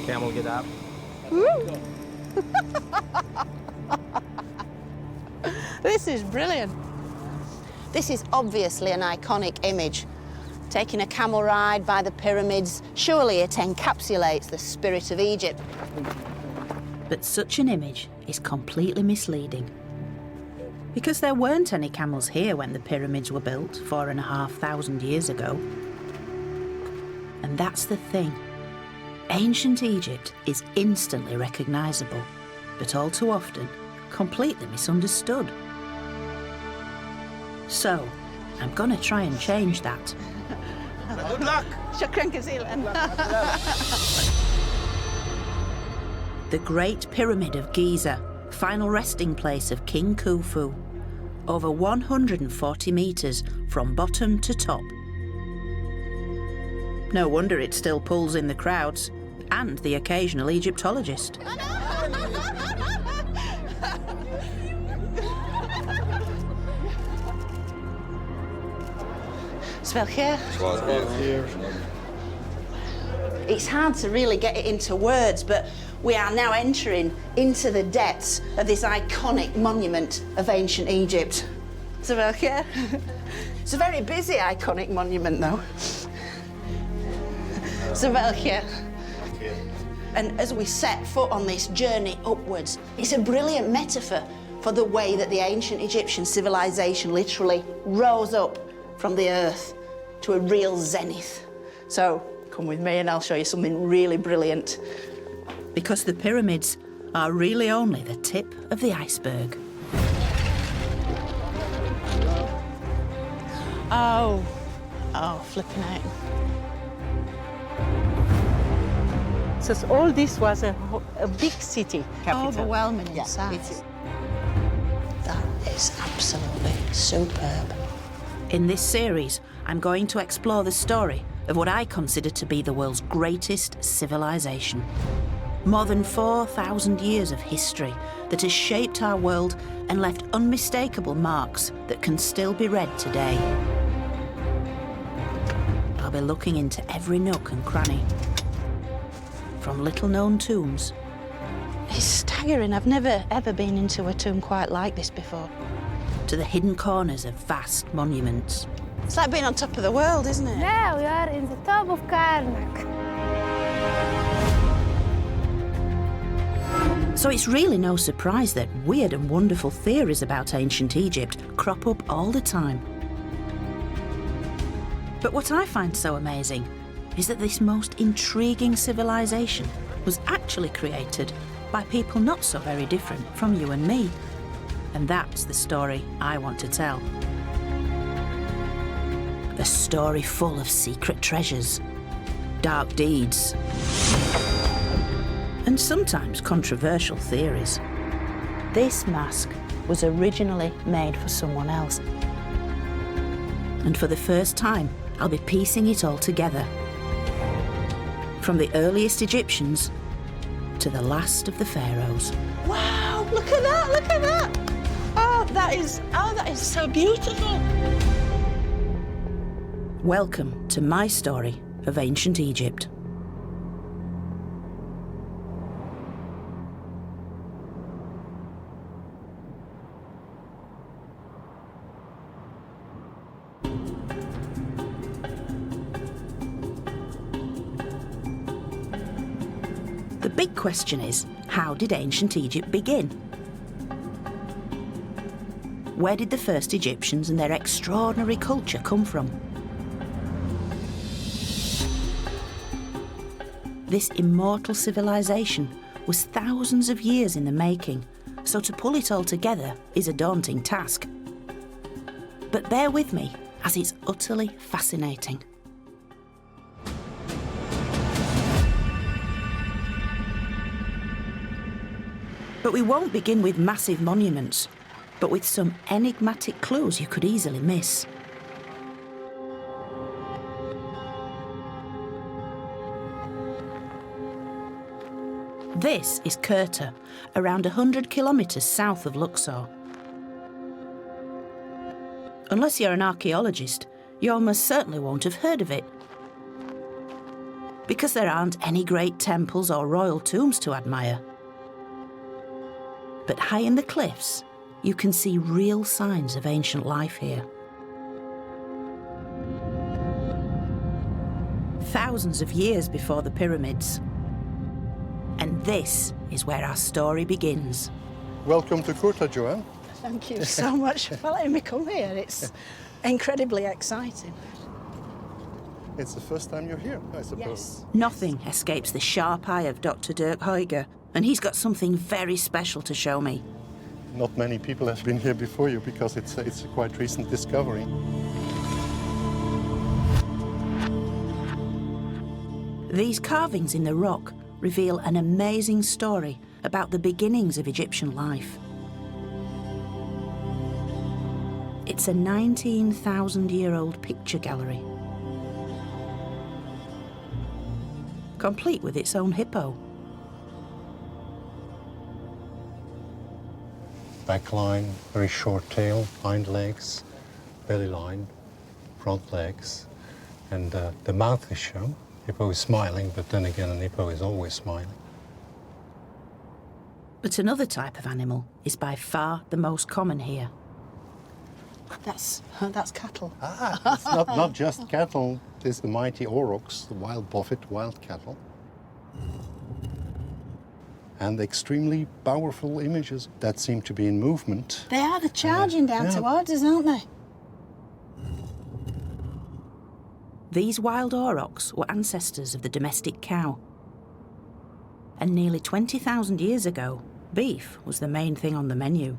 camel get up. This is brilliant. This is obviously an iconic image. Taking a camel ride by the pyramids, surely it encapsulates the spirit of Egypt. But such an image is completely misleading. Because there weren't any camels here when the pyramids were built 4,500 years ago. And that's the thing. Ancient Egypt is instantly recognisable, but all too often completely misunderstood. So, I'm going to try and change that. Good luck. Shukran kazeelan. The Great Pyramid of Giza, final resting place of King Khufu, over 140 metres from bottom to top. No wonder it still pulls in the crowds and the occasional Egyptologist. It's hard to really get it into words, but we are now entering into the depths of this iconic monument of ancient Egypt. It's a very busy, iconic monument, though. And as we set foot on this journey upwards, it's a brilliant metaphor for the way that the ancient Egyptian civilization literally rose up from the earth to a real zenith. So come with me and I'll show you something really brilliant. Because the pyramids are really only the tip of the iceberg. Oh, flipping out. So all this was a big city capital. Overwhelming in size. That is absolutely superb. In this series, I'm going to explore the story of what I consider to be the world's greatest civilization. More than 4,000 years of history that has shaped our world and left unmistakable marks that can still be read today. I'll be looking into every nook and cranny. From little-known tombs. It's staggering. I've never, ever been into a tomb quite like this before. To the hidden corners of vast monuments. It's like being on top of the world, isn't it? Now we are in the top of Karnak. So it's really no surprise that weird and wonderful theories about ancient Egypt crop up all the time. But what I find so amazing is that this most intriguing civilization was actually created by people not so very different from you and me. And that's the story I want to tell. A story full of secret treasures, dark deeds, and sometimes controversial theories. This mask was originally made for someone else. And for the first time, I'll be piecing it all together. From the earliest Egyptians to the last of the pharaohs. Wow, look at that, look at that. Oh, that is so beautiful. Welcome to my story of ancient Egypt. The big question is, how did ancient Egypt begin? Where did the first Egyptians and their extraordinary culture come from? This immortal civilization was thousands of years in the making, so to pull it all together is a daunting task. But bear with me, as it's utterly fascinating. But we won't begin with massive monuments, but with some enigmatic clues you could easily miss. This is Kirta, around 100 kilometres south of Luxor. Unless you're an archaeologist, you almost certainly won't have heard of it. because there aren't any great temples or royal tombs to admire. But high in the cliffs, you can see real signs of ancient life here. Thousands of years before the pyramids. And this is where our story begins. Welcome to Kurta, Joann. Thank you so much for letting me come here. It's incredibly exciting. It's the first time you're here, I suppose. Yes. Nothing escapes the sharp eye of Dr. Dirk Huyger, and he's got something very special to show me. Not many people have been here before you because it's a quite recent discovery. These carvings in the rock reveal an amazing story about the beginnings of Egyptian life. It's a 19,000-year-old picture gallery, complete with its own hippo. Back line, very short tail, hind legs, belly line, front legs, and the mouth is shown. Hippo is smiling, but then again, an hippo is always smiling. But another type of animal is by far the most common here. That's cattle. It's not just cattle. There's the mighty aurochs, the wild buffet, wild cattle. And extremely powerful images that seem to be in movement. They are, they're charging down towards us, aren't they? These wild aurochs were ancestors of the domestic cow. And nearly 20,000 years ago, beef was the main thing on the menu.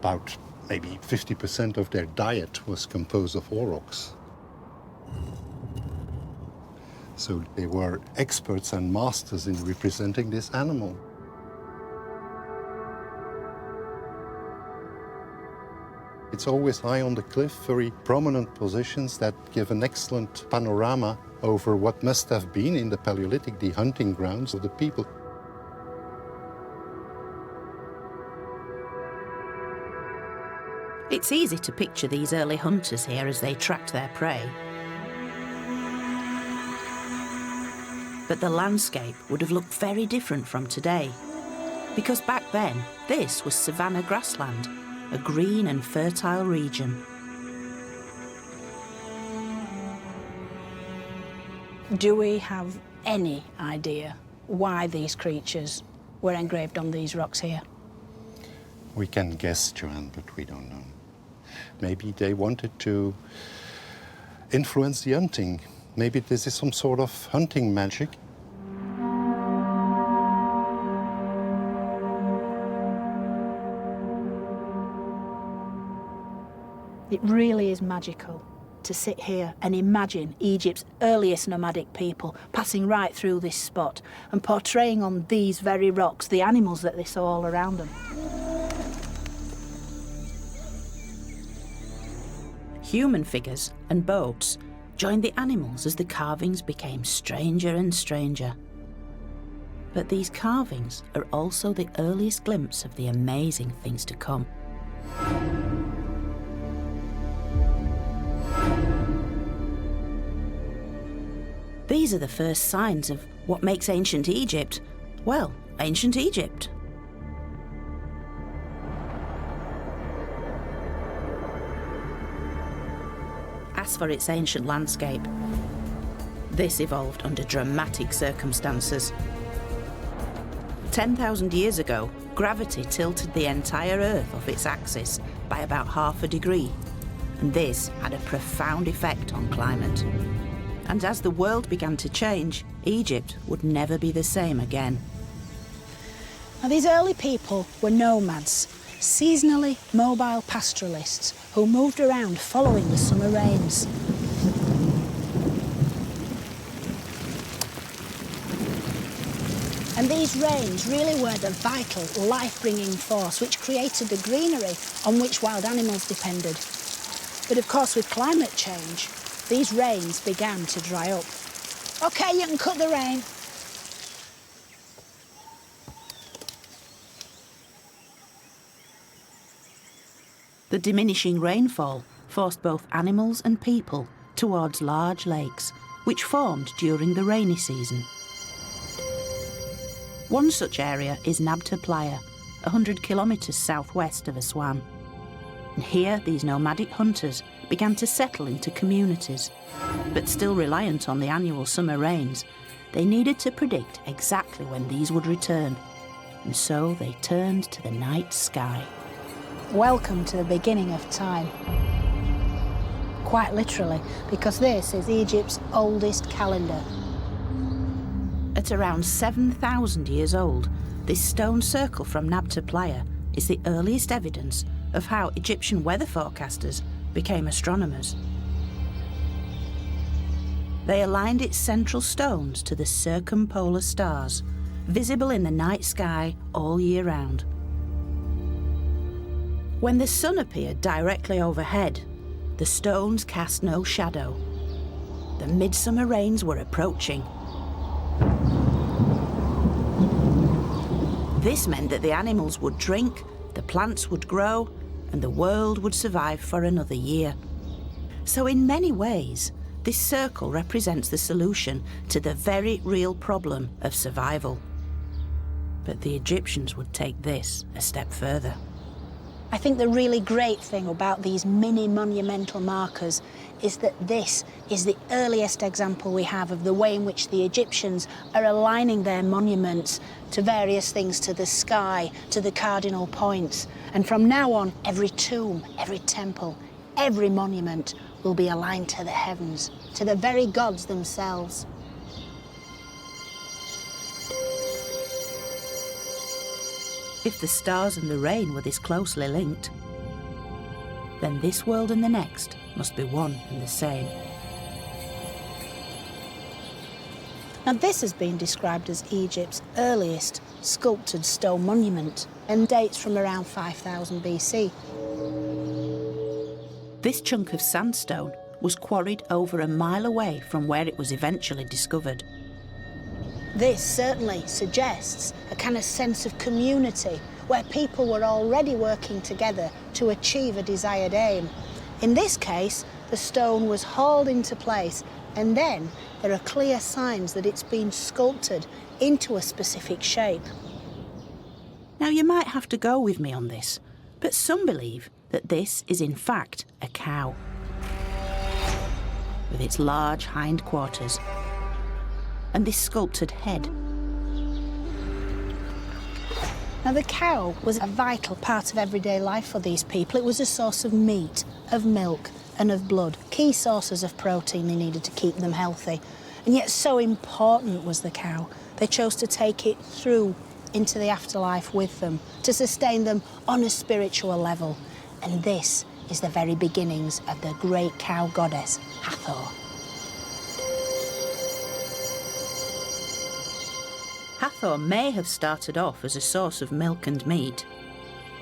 About maybe 50% of their diet was composed of aurochs. So they were experts and masters in representing this animal. It's always high on the cliff, very prominent positions that give an excellent panorama over what must have been in the Paleolithic the hunting grounds of the people. It's easy to picture these early hunters here as they tracked their prey. But the landscape would have looked very different from today, because back then, this was savanna grassland, a green and fertile region. Do we have any idea why these creatures were engraved on these rocks here? We can guess, Joann, but we don't know. Maybe they wanted to influence the hunting. Maybe this is some sort of hunting magic. It really is magical to sit here and imagine Egypt's earliest nomadic people passing right through this spot and portraying on these very rocks the animals that they saw all around them. Human figures and boats joined the animals as the carvings became stranger and stranger. But these carvings are also the earliest glimpse of the amazing things to come. These are the first signs of what makes ancient Egypt, well, ancient Egypt. As for its ancient landscape, this evolved under dramatic circumstances. 10,000 years ago, gravity tilted the entire Earth off its axis by about half a degree, and this had a profound effect on climate. And as the world began to change, Egypt would never be the same again. Now, these early people were nomads, seasonally mobile pastoralists who moved around following the summer rains. And these rains really were the vital, life-bringing force which created the greenery on which wild animals depended. But of course, with climate change, these rains began to dry up. OK, you can cut the rain. The diminishing rainfall forced both animals and people towards large lakes, which formed during the rainy season. One such area is Nabta Playa, 100 kilometres southwest of Aswan. And here, these nomadic hunters began to settle into communities. But still reliant on the annual summer rains, they needed to predict exactly when these would return. And so they turned to the night sky. Welcome to the beginning of time. Quite literally, because this is Egypt's oldest calendar. At around 7,000 years old, this stone circle from Nabta Playa is the earliest evidence of how Egyptian weather forecasters became astronomers. They aligned its central stones to the circumpolar stars, visible in the night sky all year round. When the sun appeared directly overhead, the stones cast no shadow. The midsummer rains were approaching. This meant that the animals would drink, the plants would grow, and the world would survive for another year. So in many ways, this circle represents the solution to the very real problem of survival. But the Egyptians would take this a step further. I think the really great thing about these mini monumental markers is that this is the earliest example we have of the way in which the Egyptians are aligning their monuments to various things, to the sky, to the cardinal points. And from now on, every tomb, every temple, every monument will be aligned to the heavens, to the very gods themselves. If the stars and the rain were this closely linked, then this world and the next must be one and the same. Now this has been described as Egypt's earliest sculpted stone monument and dates from around 5000 BC. This chunk of sandstone was quarried over a mile away from where it was eventually discovered. This certainly suggests a kind of sense of community where people were already working together to achieve a desired aim. In this case, the stone was hauled into place, and then there are clear signs that it's been sculpted into a specific shape. Now you might have to go with me on this, but some believe that this is in fact a cow, with its large hindquarters and this sculpted head. Now the cow was a vital part of everyday life for these people. It was a source of meat, of milk and of blood, key sources of protein they needed to keep them healthy. And yet so important was the cow, they chose to take it through into the afterlife with them, to sustain them on a spiritual level. And this is the very beginnings of the great cow goddess, Hathor. Hathor may have started off as a source of milk and meat,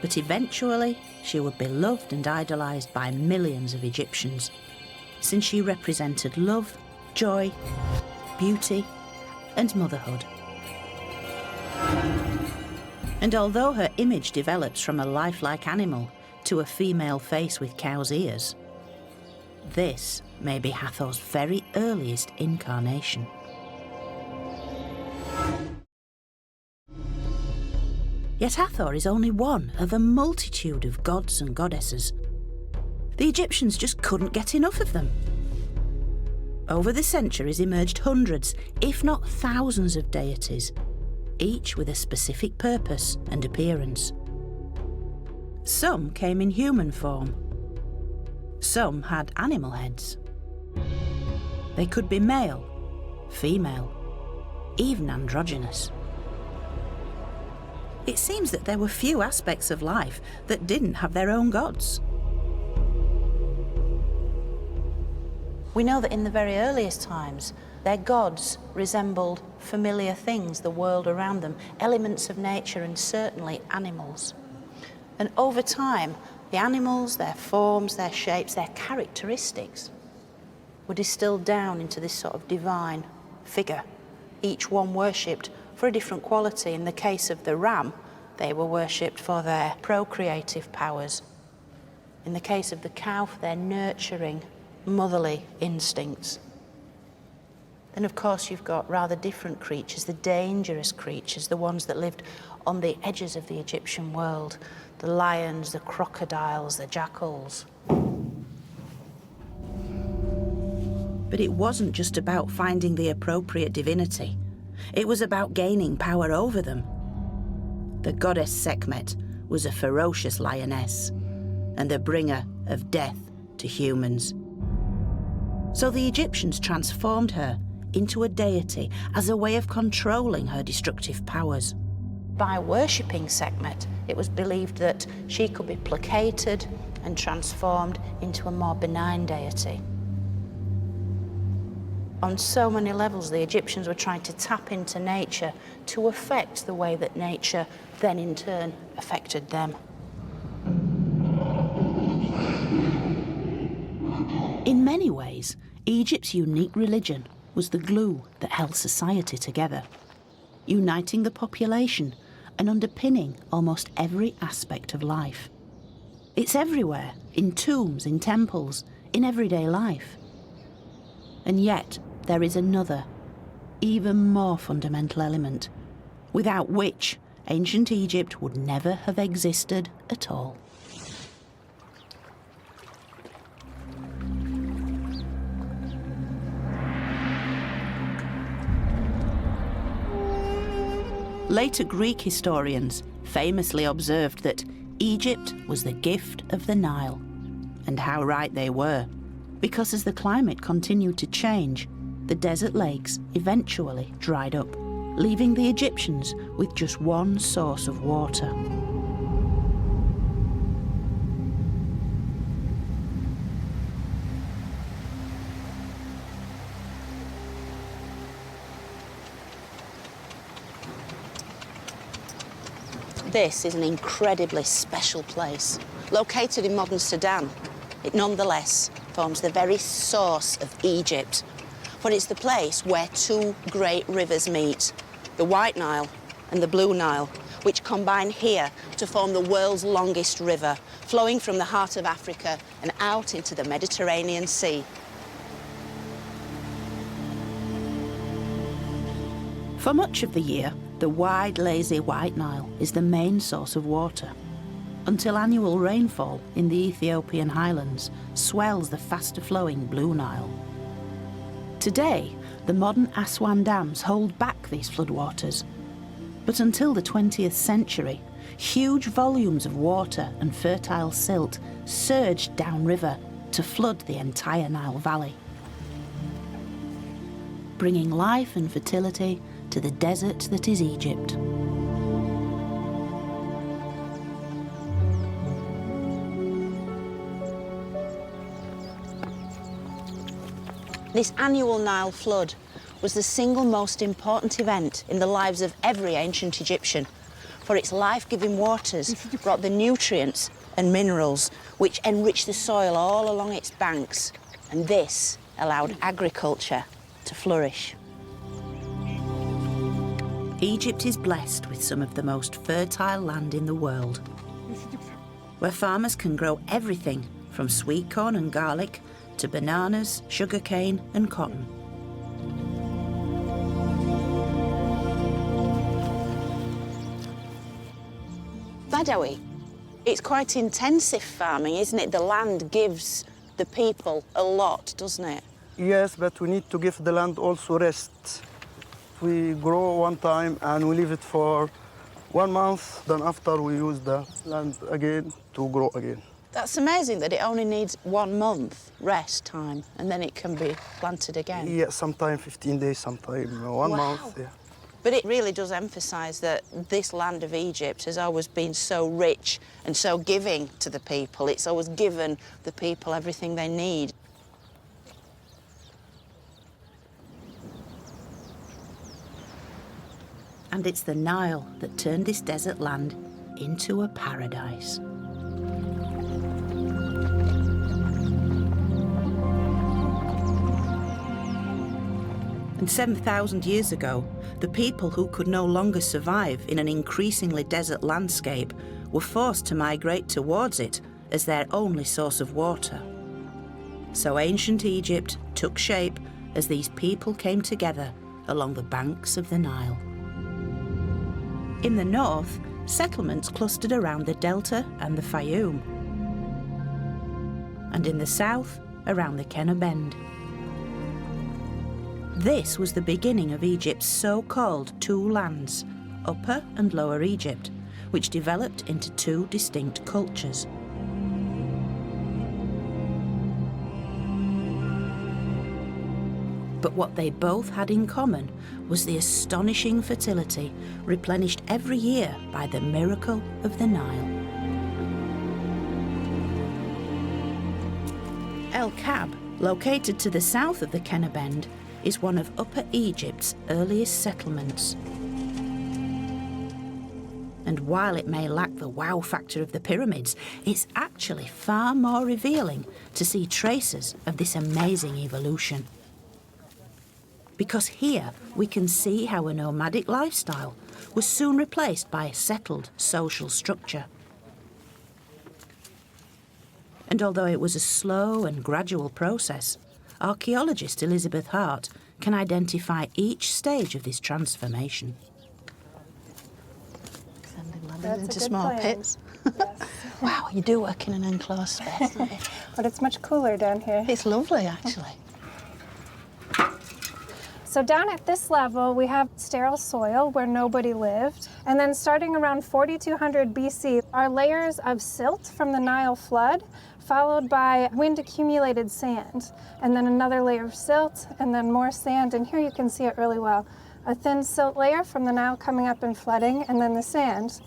but eventually she would be loved and idolised by millions of Egyptians, since she represented love, joy, beauty and motherhood. And although her image develops from a lifelike animal to a female face with cow's ears, this may be Hathor's very earliest incarnation. Yet Hathor is only one of a multitude of gods and goddesses. The Egyptians just couldn't get enough of them. Over the centuries emerged hundreds, if not thousands of deities, each with a specific purpose and appearance. Some came in human form. Some had animal heads. They could be male, female, even androgynous. It seems that there were few aspects of life that didn't have their own gods. We know that in the very earliest times, their gods resembled familiar things, the world around them, elements of nature and certainly animals. And over time, the animals, their forms, their shapes, their characteristics were distilled down into this sort of divine figure, each one worshipped for a different quality. In the case of the ram, they were worshipped for their procreative powers. In the case of the cow, for their nurturing, motherly instincts. Then, of course, you've got rather different creatures, the dangerous creatures, the ones that lived on the edges of the Egyptian world, the lions, the crocodiles, the jackals. But it wasn't just about finding the appropriate divinity. It was about gaining power over them. The goddess Sekhmet was a ferocious lioness and the bringer of death to humans. So the Egyptians transformed her into a deity as a way of controlling her destructive powers. By worshipping Sekhmet, it was believed that she could be placated and transformed into a more benign deity. On so many levels, the Egyptians were trying to tap into nature to affect the way that nature then in turn affected them. In many ways, Egypt's unique religion was the glue that held society together, uniting the population and underpinning almost every aspect of life. It's everywhere, in tombs, in temples, in everyday life. And yet, there is another, even more fundamental element, without which ancient Egypt would never have existed at all. Later Greek historians famously observed that Egypt was the gift of the Nile. And how right they were, because as the climate continued to change, the desert lakes eventually dried up, leaving the Egyptians with just one source of water. This is an incredibly special place. Located in modern Sudan, it nonetheless forms the very source of Egypt. For it's the place where two great rivers meet, the White Nile and the Blue Nile, which combine here to form the world's longest river, flowing from the heart of Africa and out into the Mediterranean Sea. For much of the year, the wide, lazy White Nile is the main source of water, until annual rainfall in the Ethiopian highlands swells the faster-flowing Blue Nile. Today, the modern Aswan dams hold back these floodwaters. But until the 20th century, huge volumes of water and fertile silt surged downriver to flood the entire Nile Valley, bringing life and fertility to the desert that is Egypt. This annual Nile flood was the single most important event in the lives of every ancient Egyptian, for its life-giving waters brought the nutrients and minerals which enriched the soil all along its banks, and this allowed agriculture to flourish. Egypt is blessed with some of the most fertile land in the world, where farmers can grow everything from sweet corn and garlic to bananas, sugarcane and cotton. Badawi, it's quite intensive farming, isn't it? The land gives the people a lot, doesn't it? Yes, but we need to give the land also rest. We grow one time and we leave it for 1 month, then after we use the land again to grow again. That's amazing that it only needs 1 month rest time and then it can be planted again. Yeah, sometimes 15 days, sometimes 1 month. Yeah. But it really does emphasise that this land of Egypt has always been so rich and so giving to the people. It's always given the people everything they need. And it's the Nile that turned this desert land into a paradise. And 7,000 years ago, the people who could no longer survive in an increasingly desert landscape were forced to migrate towards it as their only source of water. So ancient Egypt took shape as these people came together along the banks of the Nile. In the north, settlements clustered around the delta and the Fayoum, and in the south, around the Kenner Bend. This was the beginning of Egypt's so-called two lands, Upper and Lower Egypt, which developed into two distinct cultures. But what they both had in common was the astonishing fertility replenished every year by the miracle of the Nile. El Kab, located to the south of the Kenner Bend, is one of Upper Egypt's earliest settlements. And while it may lack the wow factor of the pyramids, it's actually far more revealing to see traces of this amazing evolution. Because here we can see how a nomadic lifestyle was soon replaced by a settled social structure. And although it was a slow and gradual process, archaeologist Elizabeth Hart can identify each stage of this transformation. That's into small pits. Yes. Wow, you do work in an enclosed space, don't you? But it's much cooler down here. It's lovely, actually. So down at this level, we have sterile soil where nobody lived. And then starting around 4200 BC, are layers of silt from the Nile Flood, followed by wind-accumulated sand. And then another layer of silt, and then more sand. And here you can see it really well. A thin silt layer from the Nile coming up and flooding, and then the sand.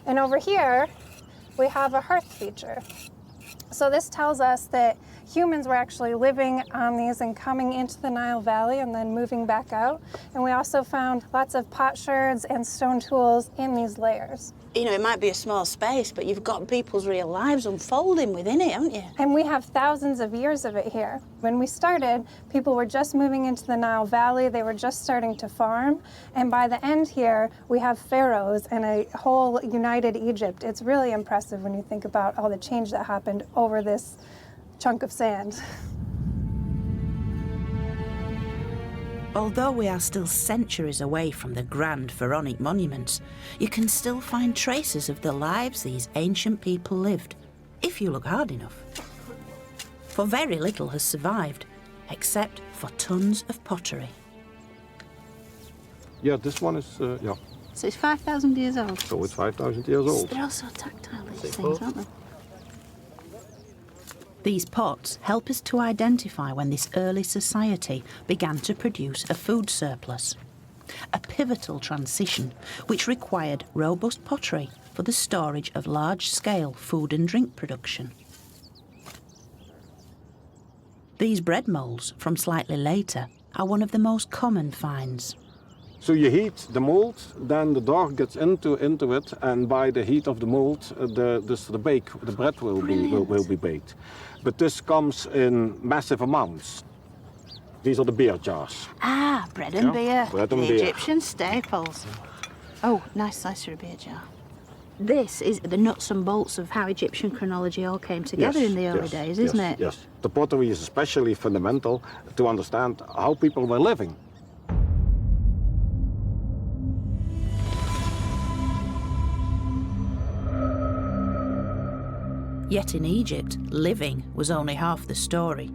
And over here, we have a hearth feature. So this tells us that humans were actually living on these and coming into the Nile Valley and then moving back out. And we also found lots of potsherds and stone tools in these layers. You know, it might be a small space, but you've got people's real lives unfolding within it, haven't you? And we have thousands of years of it here. When we started, people were just moving into the Nile Valley. They were just starting to farm. And by the end here, we have pharaohs and a whole united Egypt. It's really impressive when you think about all the change that happened over this chunk of sand. Although we are still centuries away from the grand pharaonic monuments, you can still find traces of the lives these ancient people lived, if you look hard enough. For very little has survived, except for tons of pottery. Yeah, this one is, yeah. So it's 5,000 years old. So it's 5,000 years old. They're also tactile, these things, aren't they? These pots help us to identify when this early society began to produce a food surplus. A pivotal transition which required robust pottery for the storage of large-scale food and drink production. These bread moulds from slightly later are one of the most common finds. So you heat the mold, then the dough gets into it, and by the heat of the mold, the bread will be baked. But this comes in massive amounts. These are the beer jars. Ah, bread and beer. Bread and the beer. Egyptian staples. Oh, nice slice of a beer jar. This is the nuts and bolts of how Egyptian chronology all came together in the early days, isn't it? Yes. The pottery is especially fundamental to understand how people were living. Yet in Egypt, living was only half the story.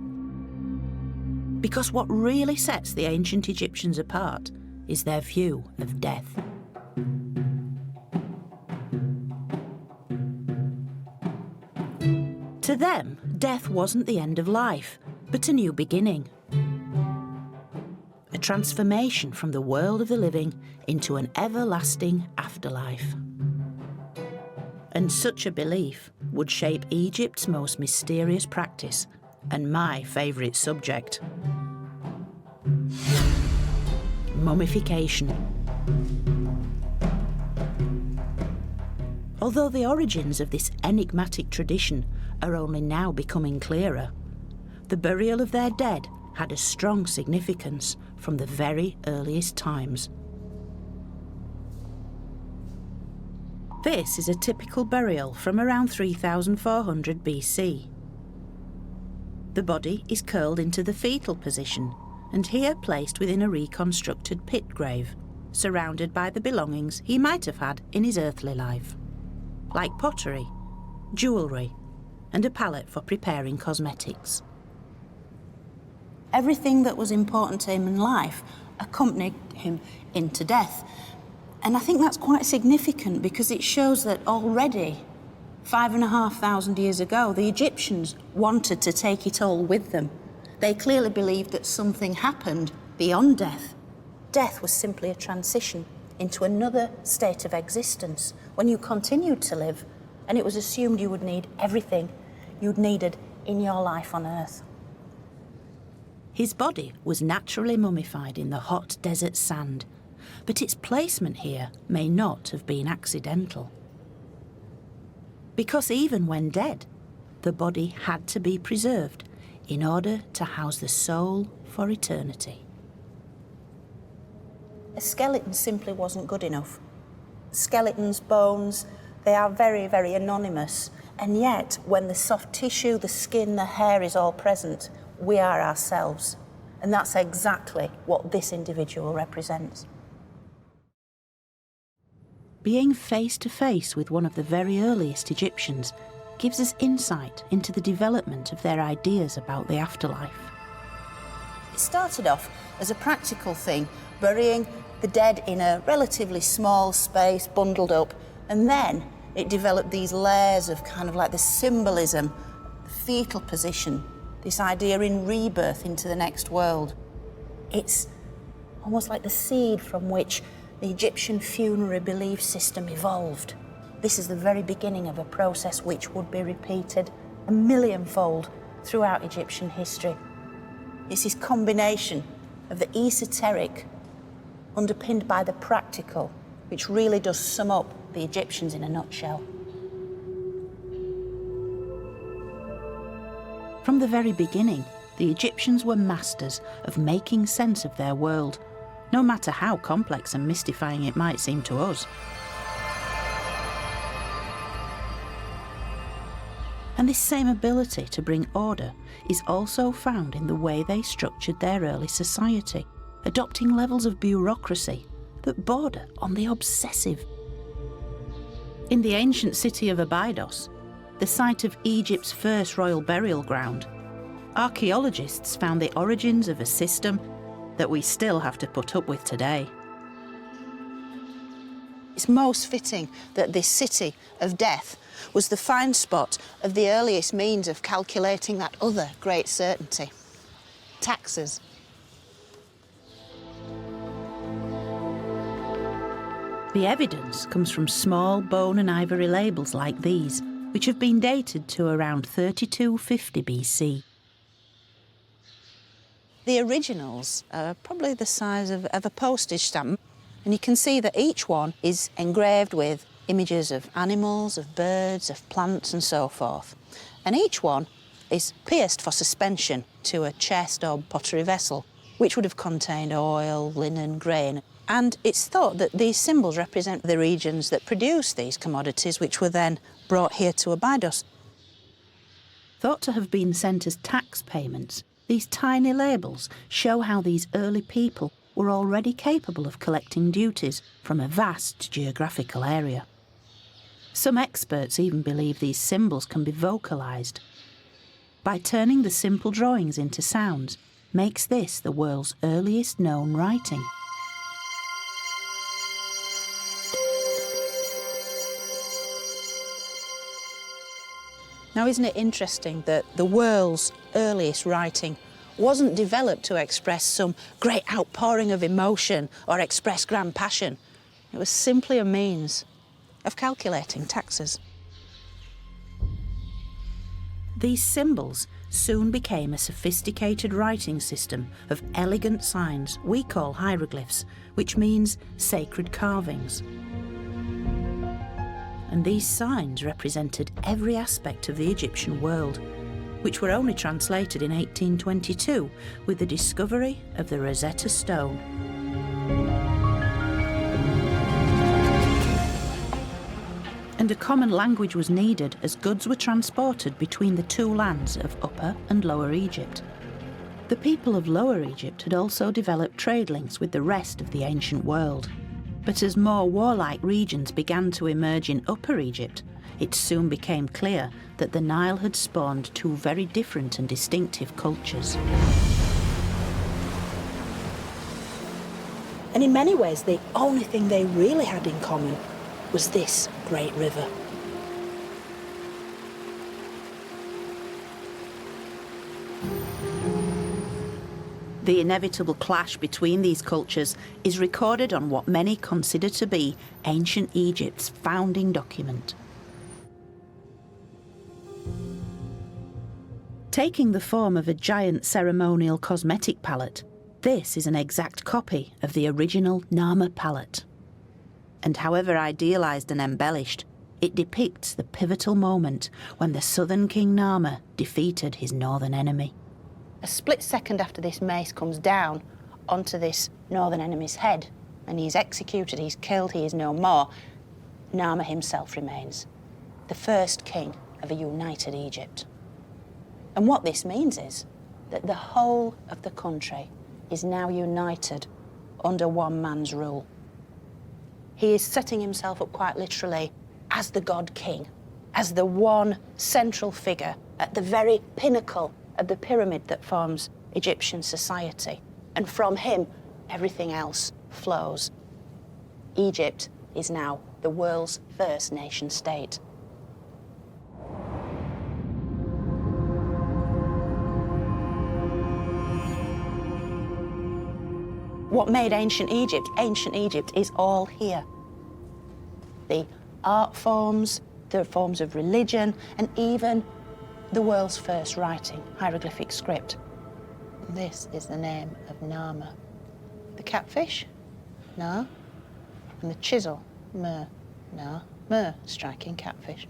Because what really sets the ancient Egyptians apart is their view of death. To them, death wasn't the end of life, but a new beginning. A transformation from the world of the living into an everlasting afterlife. And such a belief would shape Egypt's most mysterious practice and my favourite subject. Mummification. Although the origins of this enigmatic tradition are only now becoming clearer, the burial of their dead had a strong significance from the very earliest times. This is a typical burial from around 3400 BC. The body is curled into the fetal position, and here placed within a reconstructed pit grave, surrounded by the belongings he might have had in his earthly life, like pottery, jewellery, and a palette for preparing cosmetics. Everything that was important to him in life accompanied him into death. And I think that's quite significant because it shows that already 5,500 years ago, the Egyptians wanted to take it all with them. They clearly believed that something happened beyond death. Death was simply a transition into another state of existence when you continued to live, and it was assumed you would need everything you'd needed in your life on Earth. His body was naturally mummified in the hot desert sand, but its placement here may not have been accidental. Because even when dead, the body had to be preserved in order to house the soul for eternity. A skeleton simply wasn't good enough. Skeletons, bones, they are very, very anonymous. And yet, when the soft tissue, the skin, the hair is all present, we are ourselves. And that's exactly what this individual represents. Being face to face with one of the very earliest Egyptians gives us insight into the development of their ideas about the afterlife. It started off as a practical thing, burying the dead in a relatively small space, bundled up, and then it developed these layers of kind of like the symbolism, the fetal position, this idea in rebirth into the next world. It's almost like the seed from which the Egyptian funerary belief system evolved. This is the very beginning of a process which would be repeated a millionfold throughout Egyptian history. It's this combination of the esoteric underpinned by the practical, which really does sum up the Egyptians in a nutshell. From the very beginning, the Egyptians were masters of making sense of their world, no matter how complex and mystifying it might seem to us. And this same ability to bring order is also found in the way they structured their early society, adopting levels of bureaucracy that border on the obsessive. In the ancient city of Abydos, the site of Egypt's first royal burial ground, archaeologists found the origins of a system that we still have to put up with today. It's most fitting that this city of death was the find spot of the earliest means of calculating that other great certainty, taxes. The evidence comes from small bone and ivory labels like these, which have been dated to around 3250 BC. The originals are probably the size of a postage stamp, and you can see that each one is engraved with images of animals, of birds, of plants and so forth. And each one is pierced for suspension to a chest or pottery vessel, which would have contained oil, linen, grain. And it's thought that these symbols represent the regions that produce these commodities, which were then brought here to Abydos. Thought to have been sent as tax payments, these tiny labels show how these early people were already capable of collecting duties from a vast geographical area. Some experts even believe these symbols can be vocalised. By turning the simple drawings into sounds, makes this the world's earliest known writing. Now, isn't it interesting that the world's earliest writing wasn't developed to express some great outpouring of emotion or express grand passion? It was simply a means of calculating taxes. These symbols soon became a sophisticated writing system of elegant signs we call hieroglyphs, which means sacred carvings. And these signs represented every aspect of the Egyptian world, which were only translated in 1822 with the discovery of the Rosetta Stone. And a common language was needed as goods were transported between the two lands of Upper and Lower Egypt. The people of Lower Egypt had also developed trade links with the rest of the ancient world. But as more warlike regions began to emerge in Upper Egypt, it soon became clear that the Nile had spawned two very different and distinctive cultures. And in many ways, the only thing they really had in common was this great river. The inevitable clash between these cultures is recorded on what many consider to be ancient Egypt's founding document. Taking the form of a giant ceremonial cosmetic palette, this is an exact copy of the original Narmer palette. And however idealised and embellished, it depicts the pivotal moment when the southern king Narmer defeated his northern enemy. A split second after this mace comes down onto this northern enemy's head and he's executed, he's killed, he is no more, Narmer himself remains, the first king of a united Egypt. And what this means is that the whole of the country is now united under one man's rule. He is setting himself up quite literally as the god king, as the one central figure at the very pinnacle of the pyramid that forms Egyptian society. And from him, everything else flows. Egypt is now the world's first nation state. What made ancient Egypt is all here. The art forms, the forms of religion, and even the world's first writing, hieroglyphic script. This is the name of Narmer. The catfish, Na, and the chisel, Mer, Na, Mer, striking catfish.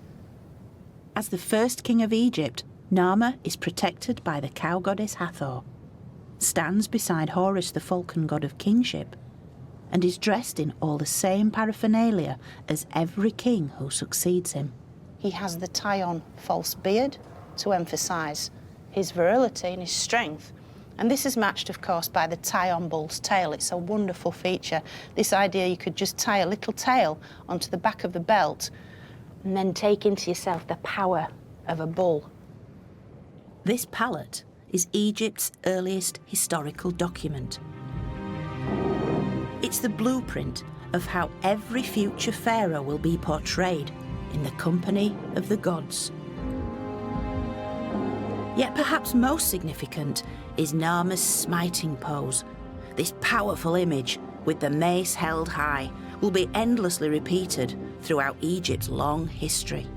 As the first king of Egypt, Narmer is protected by the cow goddess Hathor, stands beside Horus, the falcon god of kingship, and is dressed in all the same paraphernalia as every king who succeeds him. He has the tie-on false beard to emphasise his virility and his strength. And this is matched, of course, by the tie-on bull's tail. It's a wonderful feature. This idea you could just tie a little tail onto the back of the belt and then take into yourself the power of a bull. This palette is Egypt's earliest historical document. It's the blueprint of how every future pharaoh will be portrayed in the company of the gods. Yet perhaps most significant is Narmer's smiting pose. This powerful image, with the mace held high, will be endlessly repeated throughout Egypt's long history.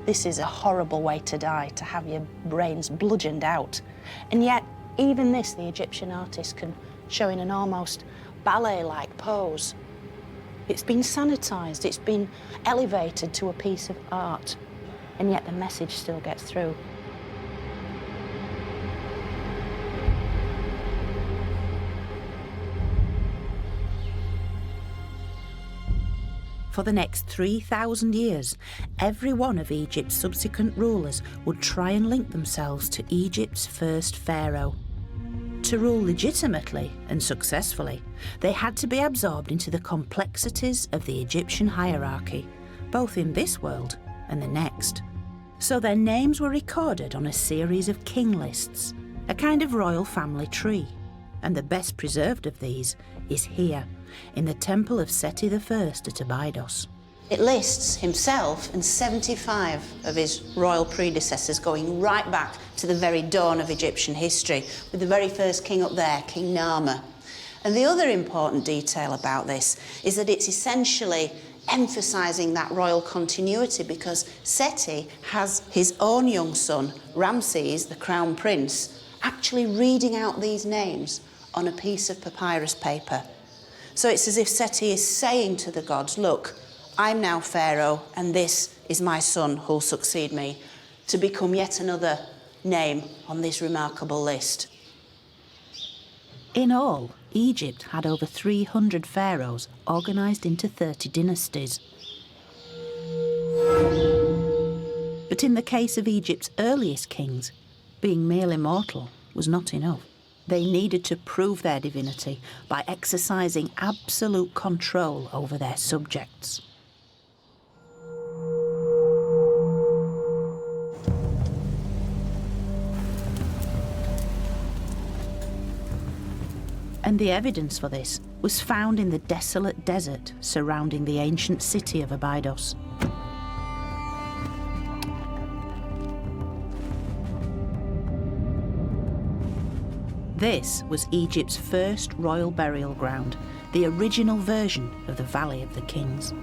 This is a horrible way to die, to have your brains bludgeoned out. And yet, even this, the Egyptian artist can show in an almost ballet-like pose. It's been sanitised, it's been elevated to a piece of art. And yet the message still gets through. For the next 3,000 years, every one of Egypt's subsequent rulers would try and link themselves to Egypt's first pharaoh. To rule legitimately and successfully, they had to be absorbed into the complexities of the Egyptian hierarchy, both in this world and the next. So their names were recorded on a series of king lists, a kind of royal family tree. And the best preserved of these is here, in the temple of Seti I at Abydos. It lists himself and 75 of his royal predecessors going right back to the very dawn of Egyptian history, with the very first king up there, King Narmer. And the other important detail about this is that it's essentially emphasising that royal continuity, because Seti has his own young son, Ramses, the crown prince, actually reading out these names on a piece of papyrus paper. So it's as if Seti is saying to the gods, look, I'm now pharaoh and this is my son who'll succeed me, to become yet another name on this remarkable list. In all, Egypt had over 300 pharaohs organised into 30 dynasties. But in the case of Egypt's earliest kings, Being merely mortal was not enough. They needed to prove their divinity by exercising absolute control over their subjects. And the evidence for this was found in the desolate desert surrounding the ancient city of Abydos. This was Egypt's first royal burial ground, the original version of the Valley of the Kings.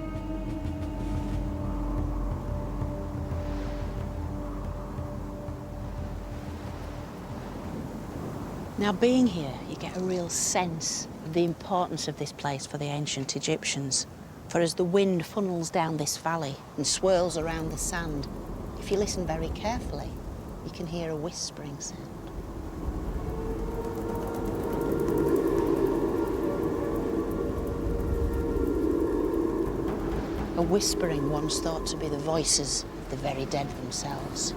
Now, being here, you get a real sense of the importance of this place for the ancient Egyptians. For as the wind funnels down this valley and swirls around the sand, if you listen very carefully, you can hear a whispering sound. A whispering once thought to be the voices of the very dead themselves.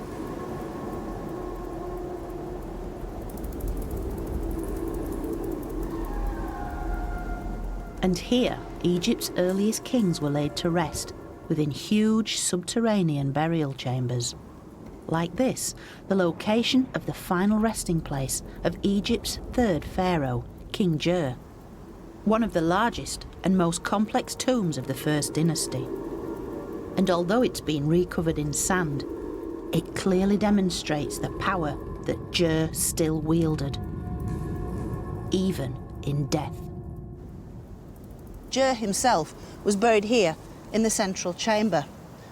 And here, Egypt's earliest kings were laid to rest within huge subterranean burial chambers. Like this, the location of the final resting place of Egypt's third pharaoh, King Jer, one of the largest and most complex tombs of the first dynasty. And although it's been recovered in sand, it clearly demonstrates the power that Jer still wielded, even in death. Jer himself was buried here in the central chamber,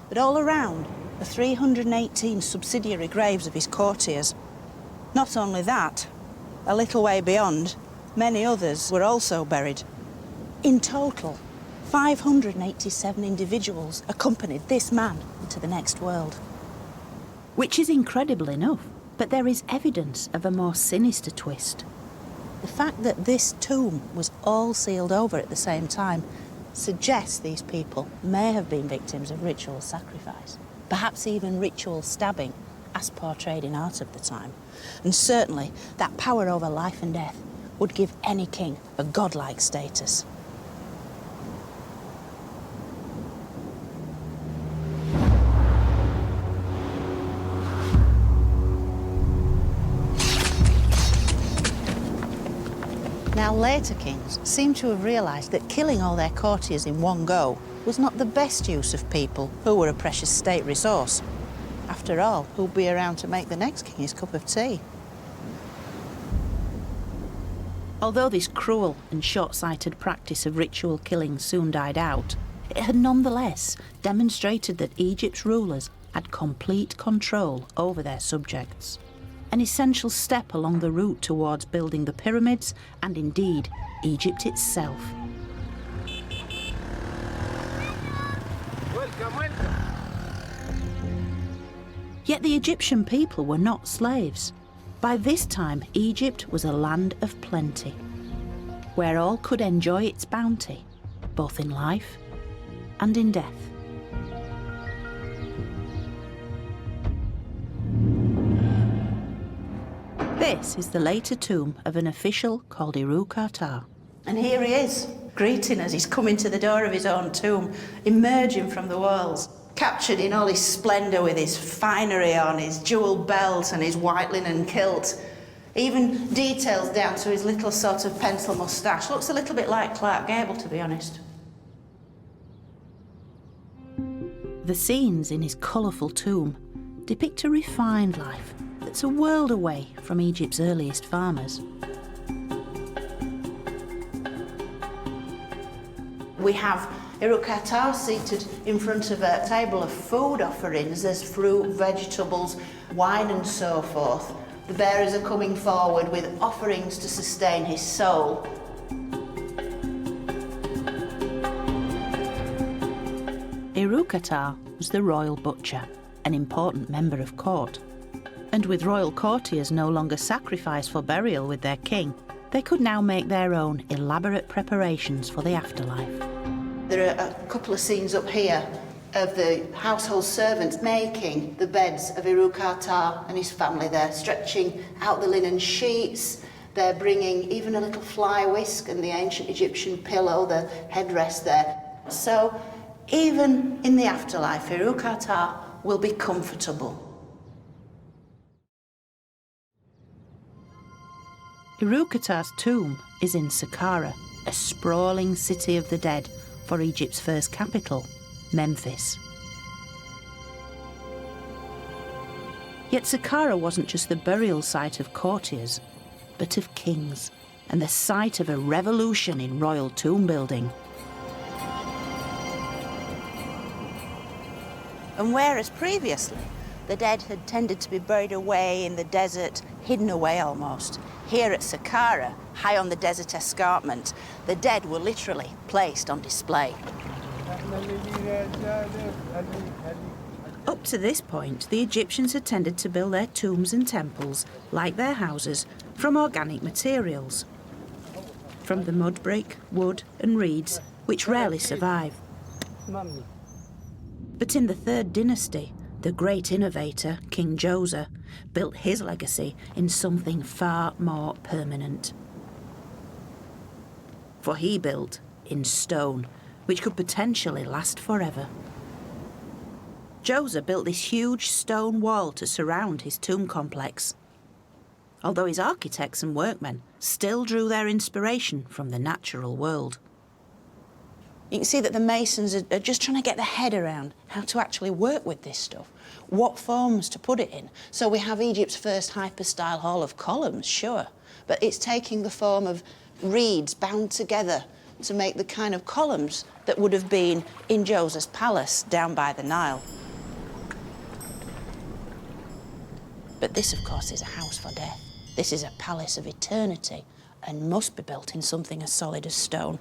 but all around are 318 subsidiary graves of his courtiers. Not only that, a little way beyond, many others were also buried. In total, 587 individuals accompanied this man into the next world. Which is incredible enough, but there is evidence of a more sinister twist. The fact that this tomb was all sealed over at the same time suggests these people may have been victims of ritual sacrifice, perhaps even ritual stabbing, as portrayed in art of the time. And certainly that power over life and death would give any king a godlike status. Now, later kings seem to have realised that killing all their courtiers in one go was not the best use of people who were a precious state resource. After all, who'll be around to make the next king his cup of tea? Although this cruel and short-sighted practice of ritual killing soon died out, it had nonetheless demonstrated that Egypt's rulers had complete control over their subjects. An essential step along the route towards building the pyramids and indeed Egypt itself. Welcome, welcome. Yet the Egyptian people were not slaves. By this time, Egypt was a land of plenty, where all could enjoy its bounty, both in life and in death. This is the later tomb of an official called Iraktar. And here he is, greeting us. He's coming to the door of his own tomb, emerging from the walls, captured in all his splendour with his finery on, his jewelled belt and his white linen kilt. Even details down to his little sort of pencil moustache. Looks a little bit like Clark Gable, to be honest. The scenes in his colourful tomb depict a refined life that's a world away from Egypt's earliest farmers. We have Iraktar seated in front of a table of food offerings. There's fruit, vegetables, wine and so forth. The bearers are coming forward with offerings to sustain his soul. Iraktar was the royal butcher, an important member of court. And with royal courtiers no longer sacrificed for burial with their king, they could now make their own elaborate preparations for the afterlife. There are a couple of scenes up here of the household servants making the beds of Iraktar and his family. They're stretching out the linen sheets. They're bringing even a little fly whisk and the ancient Egyptian pillow, the headrest there. So even in the afterlife, Iraktar will be comfortable. Iraktar's tomb is in Saqqara, a sprawling city of the dead for Egypt's first capital, Memphis. Yet Saqqara wasn't just the burial site of courtiers, but of kings, and the site of a revolution in royal tomb building. And whereas previously the dead had tended to be buried away in the desert, hidden away almost, here at Saqqara, high on the desert escarpment, the dead were literally placed on display. Up to this point, the Egyptians had tended to build their tombs and temples, like their houses, from organic materials. From the mud brick, wood and reeds, which rarely survive. But in the Third Dynasty, the great innovator, King Djoser, built his legacy in something far more permanent. For he built in stone, which could potentially last forever. Djoser built this huge stone wall to surround his tomb complex, although his architects and workmen still drew their inspiration from the natural world. You can see that the masons are just trying to get their head around how to actually work with this stuff, what forms to put it in. So we have Egypt's first hyper-style hall of columns, sure, but it's taking the form of reeds bound together to make the kind of columns that would have been in Djoser's palace down by the Nile. But this, of course, is a house for death. This is a palace of eternity and must be built in something as solid as stone.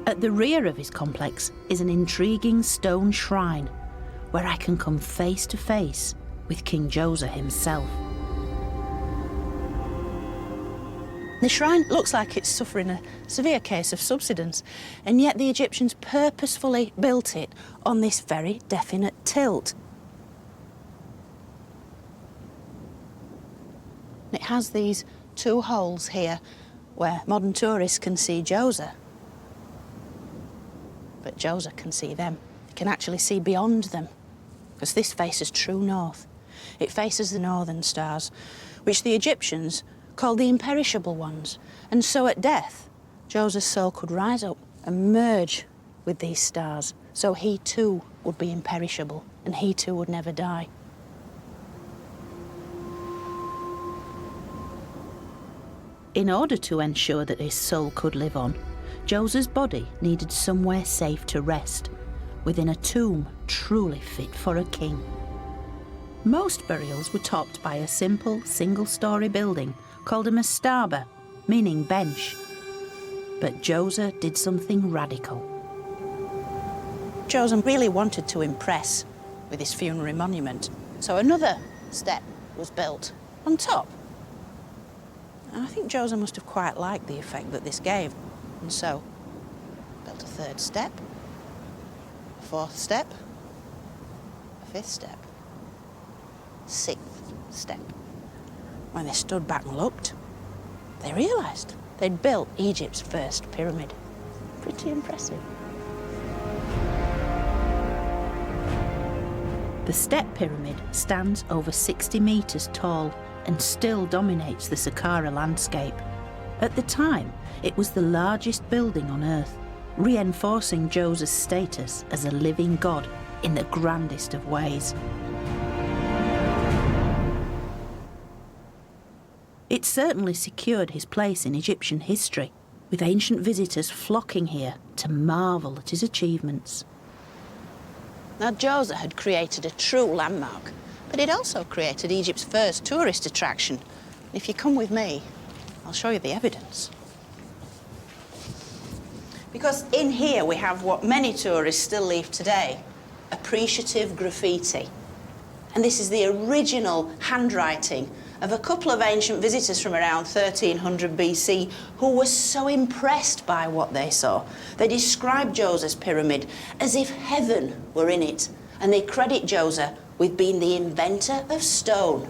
At the rear of his complex is an intriguing stone shrine where I can come face to face with King Djoser himself. The shrine looks like it's suffering a severe case of subsidence, and yet the Egyptians purposefully built it on this very definite tilt. It has these two holes here where modern tourists can see Djoser. But Djoser can see them. He can actually see beyond them, because this faces true north. It faces the northern stars, which the Egyptians called the imperishable ones. And so at death, Djoser's soul could rise up and merge with these stars, so he too would be imperishable, and he too would never die. In order to ensure that his soul could live on, Djoser's body needed somewhere safe to rest, within a tomb truly fit for a king. Most burials were topped by a simple single-storey building called a mastaba, meaning bench. But Djoser did something radical. Djoser really wanted to impress with his funerary monument, so another step was built on top. And I think Djoser must have quite liked the effect that this gave, and so built a third step, a fourth step, a fifth step, sixth step. When they stood back and looked, they realised they'd built Egypt's first pyramid. Pretty impressive. The step pyramid stands over 60 metres tall and still dominates the Saqqara landscape. At the time, it was the largest building on Earth, reinforcing Djoser's status as a living god in the grandest of ways. It certainly secured his place in Egyptian history, with ancient visitors flocking here to marvel at his achievements. Now, Djoser had created a true landmark, but he'd also created Egypt's first tourist attraction. If you come with me, I'll show you the evidence. Because in here we have what many tourists still leave today, appreciative graffiti. And this is the original handwriting of a couple of ancient visitors from around 1300 BC who were so impressed by what they saw. They described Djoser's pyramid as if heaven were in it, and they credit Djoser with being the inventor of stone.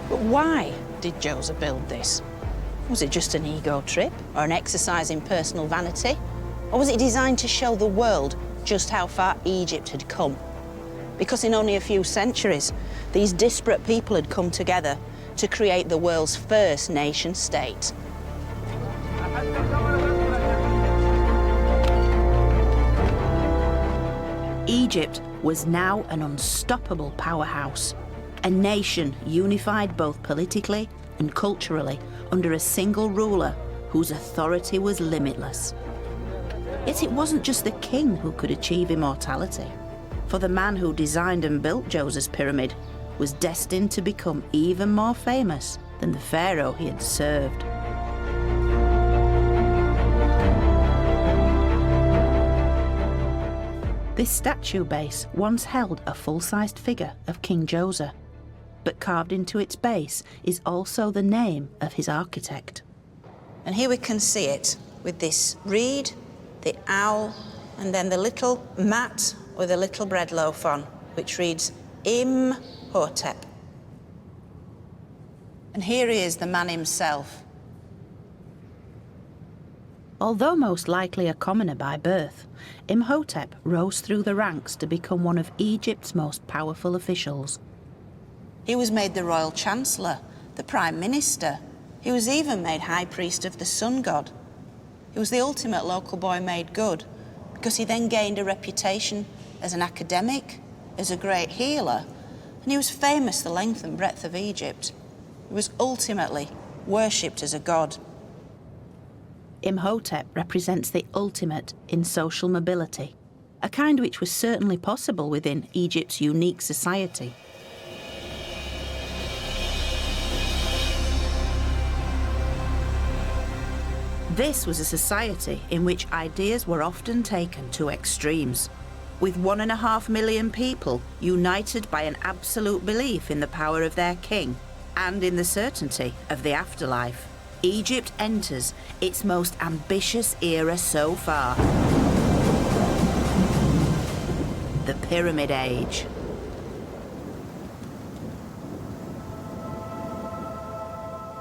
But why did Djoser build this? Was it just an ego trip or an exercise in personal vanity? Or was it designed to show the world just how far Egypt had come? Because in only a few centuries, these disparate people had come together to create the world's first nation state. Egypt was now an unstoppable powerhouse, a nation unified both politically and culturally under a single ruler whose authority was limitless. Yet it wasn't just the king who could achieve immortality, for the man who designed and built Djoser's pyramid was destined to become even more famous than the pharaoh he had served. This statue base once held a full-sized figure of King Djoser, but carved into its base is also the name of his architect. And here we can see it with this reed, the owl, and then the little mat with a little bread loaf on, which reads Imhotep. And here he is, the man himself. Although most likely a commoner by birth, Imhotep rose through the ranks to become one of Egypt's most powerful officials. He was made the royal chancellor, the prime minister. He was even made high priest of the sun god. He was the ultimate local boy made good, because he then gained a reputation as an academic, as a great healer, and he was famous the length and breadth of Egypt. He was ultimately worshipped as a god. Imhotep represents the ultimate in social mobility, a kind which was certainly possible within Egypt's unique society. This was a society in which ideas were often taken to extremes, with 1.5 million people united by an absolute belief in the power of their king and in the certainty of the afterlife. Egypt enters its most ambitious era so far, the Pyramid Age.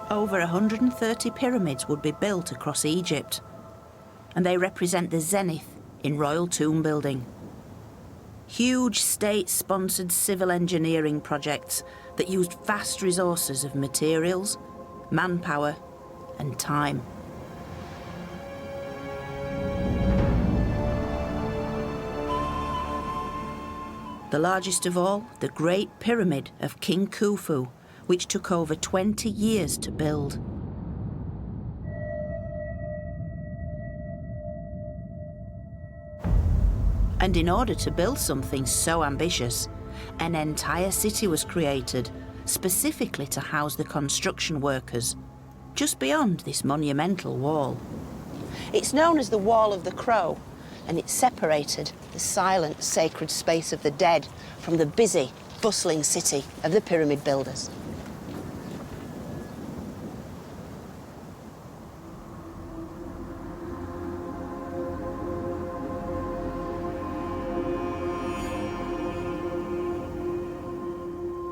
Over 130 pyramids would be built across Egypt, and they represent the zenith in royal tomb building. Huge state-sponsored civil engineering projects that used vast resources of materials, manpower, and time. The largest of all, the Great Pyramid of King Khufu, which took over 20 years to build. And in order to build something so ambitious, an entire city was created, specifically to house the construction workers, just beyond this monumental wall. It's known as the Wall of the Crow, and it separated the silent, sacred space of the dead from the busy, bustling city of the pyramid builders.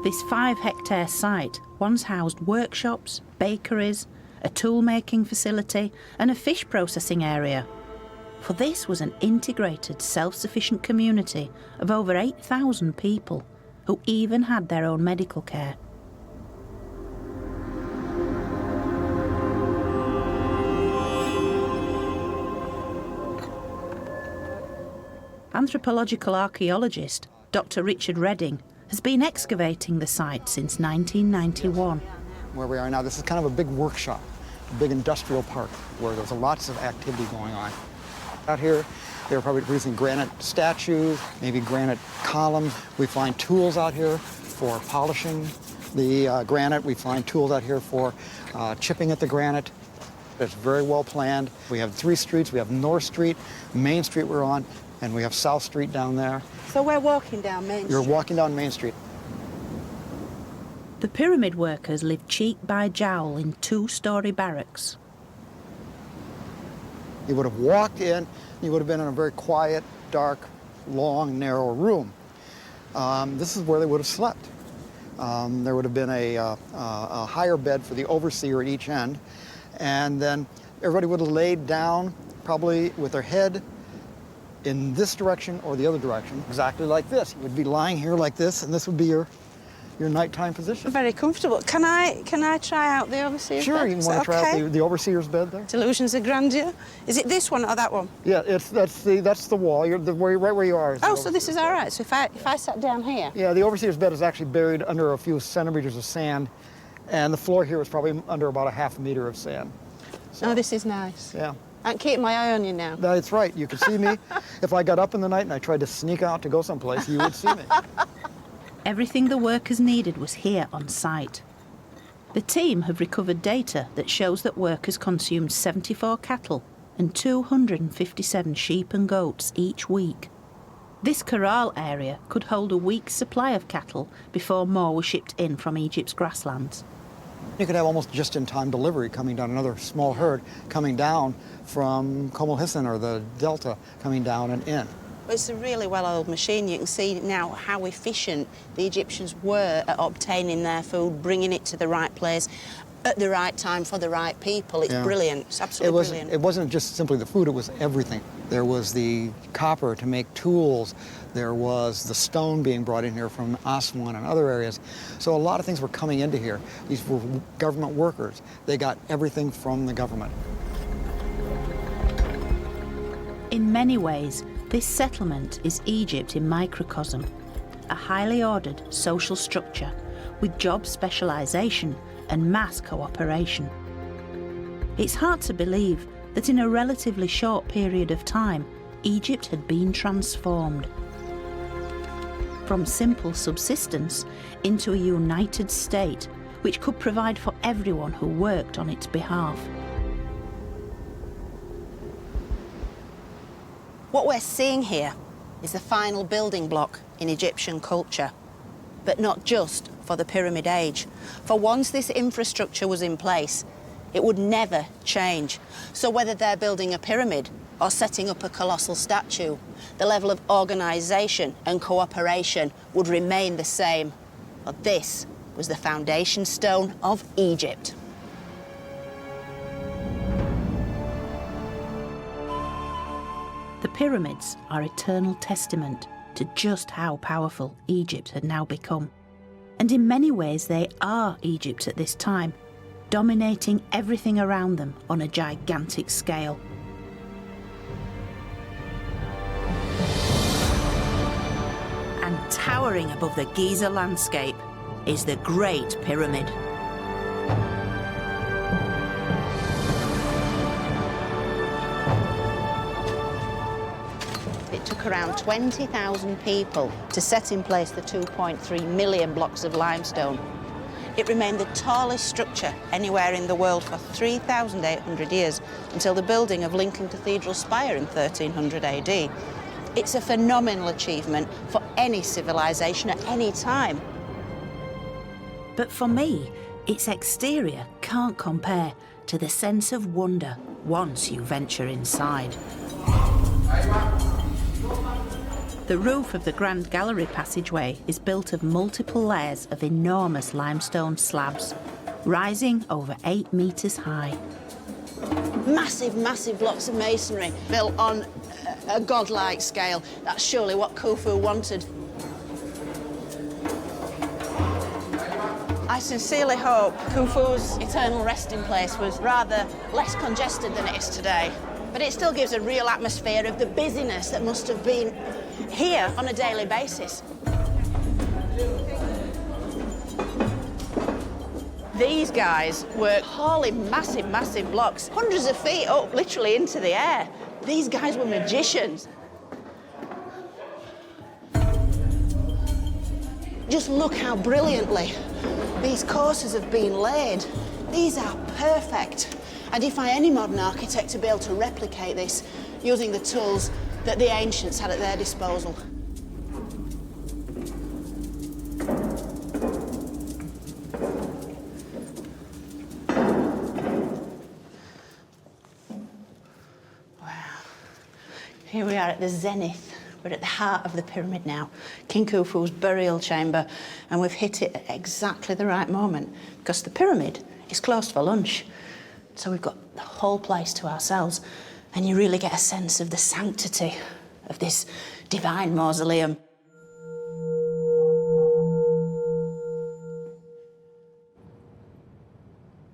This 5-hectare site once housed workshops, bakeries, a tool-making facility and a fish processing area. For this was an integrated, self-sufficient community of over 8,000 people who even had their own medical care. Anthropological archaeologist Dr. Richard Redding has been excavating the site since 1991. Where we are now, this is kind of a big workshop, a big industrial park where there's lots of activity going on. Out here, they're probably producing granite statues, maybe granite columns. We find tools out here for polishing, the granite. We find tools out here for chipping at the granite. It's very well planned. We have 3 streets. We have North Street, Main Street we're on, and we have South Street down there. So we're walking down Main Street. You're walking down Main Street. The pyramid workers lived cheek by jowl in 2-storey barracks. You would have walked in, you would have been in a very quiet, dark, long, narrow room. This is where they would have slept. There would have been a higher bed for the overseer at each end, and then everybody would have laid down, probably with their head in this direction or the other direction, exactly like this. You would be lying here like this, and this would be your nighttime position. Very comfortable. Can I try out the overseer's bed? Sure, you want to try out the overseer's bed there? Delusions of grandeur. Is it this one or that one? Yeah, that's the wall. You're right where you are. Oh, so this is all right. So if I sat down here. Yeah, the overseer's bed is actually buried under a few centimeters of sand, and the floor here is probably under about a half a meter of sand. So, oh, this is nice. Yeah. I'm keeping my eye on you now. That's right. You can see me. If I got up in the night and I tried to sneak out to go someplace, you would see me. Everything the workers needed was here on site. The team have recovered data that shows that workers consumed 74 cattle and 257 sheep and goats each week. This corral area could hold a week's supply of cattle before more were shipped in from Egypt's grasslands. You could have almost just-in-time delivery coming down, another small herd coming down from Komel Hisson or the Delta, coming down and in. It's a really well-oiled machine. You can see now how efficient the Egyptians were at obtaining their food, bringing it to the right place at the right time for the right people. It's brilliant. It's absolutely brilliant. It wasn't just simply the food, it was everything. There was the copper to make tools. There was the stone being brought in here from Aswan and other areas. So a lot of things were coming into here. These were government workers. They got everything from the government. In many ways, this settlement is Egypt in microcosm, a highly ordered social structure with job specialisation and mass cooperation. It's hard to believe that in a relatively short period of time, Egypt had been transformed. From simple subsistence into a united state which could provide for everyone who worked on its behalf. What we're seeing here is the final building block in Egyptian culture, but not just for the Pyramid Age. For once this infrastructure was in place, it would never change. So whether they're building a pyramid or setting up a colossal statue, the level of organisation and cooperation would remain the same. But this was the foundation stone of Egypt. The pyramids are eternal testament to just how powerful Egypt had now become. And in many ways they are Egypt at this time, dominating everything around them on a gigantic scale. And towering above the Giza landscape is the Great Pyramid. It took around 20,000 people to set in place the 2.3 million blocks of limestone. It remained the tallest structure anywhere in the world for 3,800 years, until the building of Lincoln Cathedral spire in 1300 AD. It's a phenomenal achievement for any civilization at any time. But for me, its exterior can't compare to the sense of wonder once you venture inside. The roof of the Grand Gallery passageway is built of multiple layers of enormous limestone slabs, rising over 8 metres high. Massive, massive blocks of masonry built on a godlike scale. That's surely what Khufu wanted. I sincerely hope Khufu's eternal resting place was rather less congested than it is today. But it still gives a real atmosphere of the busyness that must have been here on a daily basis. These guys were hauling massive, massive blocks, hundreds of feet up, literally into the air. These guys were magicians. Just look how brilliantly These courses have been laid. These are perfect. I defy any modern architect to be able to replicate this using the tools that the ancients had at their disposal. Here we are at the zenith. We're at the heart of the pyramid now, King Khufu's burial chamber, and we've hit it at exactly the right moment because the pyramid is closed for lunch. So we've got the whole place to ourselves, and you really get a sense of the sanctity of this divine mausoleum.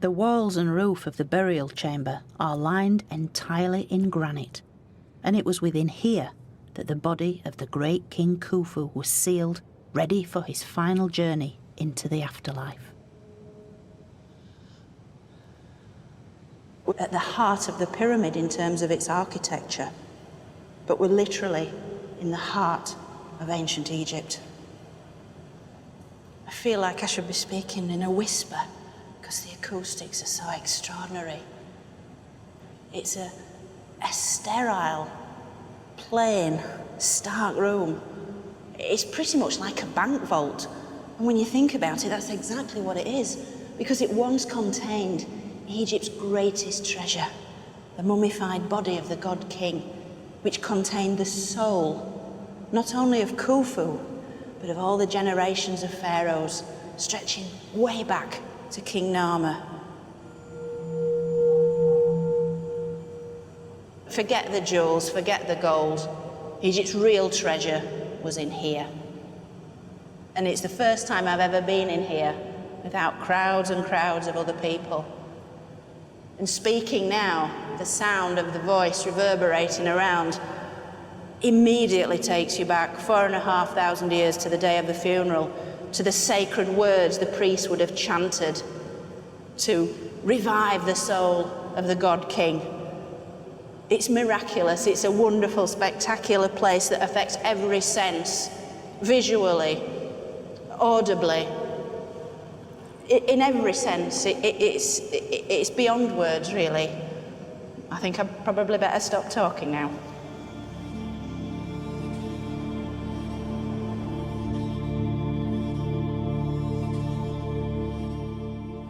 The walls and roof of the burial chamber are lined entirely in granite, and it was within here that the body of the great King Khufu was sealed, ready for his final journey into the afterlife. We're at the heart of the pyramid in terms of its architecture, but we're literally in the heart of ancient Egypt. I feel like I should be speaking in a whisper because the acoustics are so extraordinary. It's a sterile, plain, stark room. It's pretty much like a bank vault. And when you think about it, that's exactly what it is, because it once contained Egypt's greatest treasure, the mummified body of the god king, which contained the soul, not only of Khufu, but of all the generations of pharaohs, stretching way back to King Narmer. Forget the jewels, forget the gold. Egypt's real treasure was in here. And it's the first time I've ever been in here without crowds and crowds of other people. And speaking now, the sound of the voice reverberating around immediately takes you back 4,500 years to the day of the funeral, to the sacred words the priest would have chanted to revive the soul of the god king. It's miraculous, it's a wonderful, spectacular place that affects every sense, visually, audibly, in every sense. It's beyond words, really. I think I probably better stop talking now.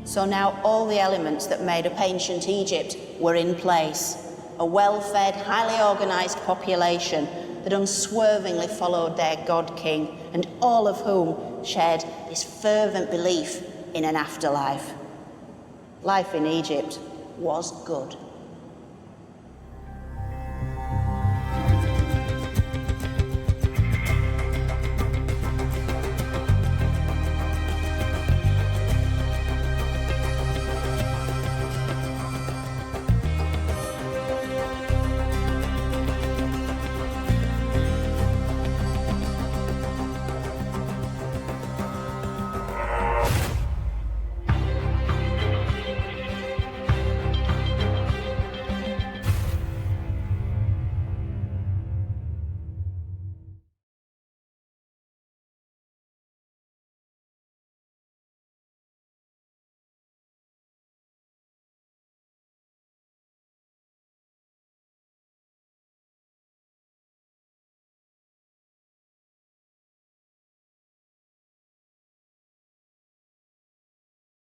So now all the elements that made up ancient Egypt were in place. A well-fed, highly organised population that unswervingly followed their god king, and all of whom shared this fervent belief in an afterlife. Life in Egypt was good.